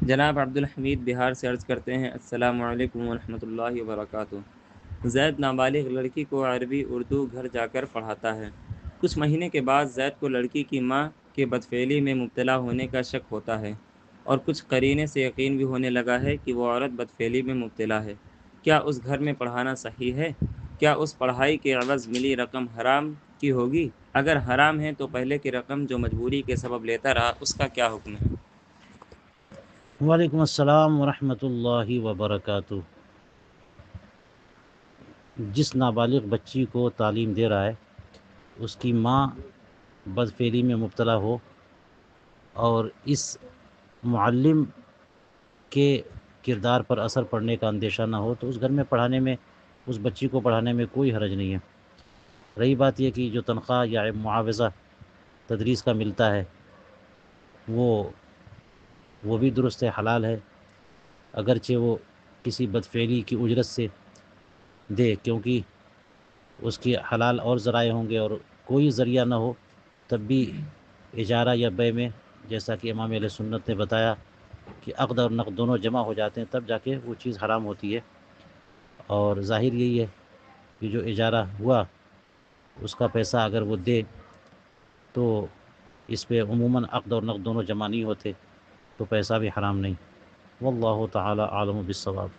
جناب عبد الحمید بہار سے عرض کرتے ہیں، السلام علیکم ورحمۃ اللہ وبرکاتہ۔ زید نابالغ لڑکی کو عربی اردو گھر جا کر پڑھاتا ہے۔ کچھ مہینے کے بعد زید کو لڑکی کی ماں کے بدفعلی میں مبتلا ہونے کا شک ہوتا ہے، اور کچھ قرینے سے یقین بھی ہونے لگا ہے کہ وہ عورت بدفعلی میں مبتلا ہے۔ کیا اس گھر میں پڑھانا صحیح ہے؟ کیا اس پڑھائی کے عوض ملی رقم حرام کی ہوگی؟ اگر حرام ہے تو پہلے کی رقم جو مجبوری کے سبب لیتا رہا، اس کا کیا حکم ہے؟ وعلیکم السلام ورحمۃ اللہ وبرکاتہ۔ جس نابالغ بچی کو تعلیم دے رہا ہے، اس کی ماں بدفعلی میں مبتلا ہو اور اس معلم کے کردار پر اثر پڑنے کا اندیشہ نہ ہو، تو اس گھر میں پڑھانے میں، اس بچی کو پڑھانے میں کوئی حرج نہیں ہے۔ رہی بات یہ کہ جو تنخواہ یا معاوضہ تدریس کا ملتا ہے، وہ بھی درست حلال ہے، اگرچہ وہ کسی بدفعلی کی اجرت سے دے، کیونکہ اس کی حلال اور ذرائع ہوں گے، اور کوئی ذریعہ نہ ہو تب بھی اجارہ یا بے میں، جیسا کہ امام اہل سنت نے بتایا کہ عقد اور نقد دونوں جمع ہو جاتے ہیں، تب جا کے وہ چیز حرام ہوتی ہے۔ اور ظاہر یہی ہے کہ جو اجارہ ہوا، اس کا پیسہ اگر وہ دے تو اس پہ عموماً عقد اور نقد دونوں جمع نہیں ہوتے، تو پیسہ بھی حرام نہیں۔ واللہ تعالی عالم بالصواب۔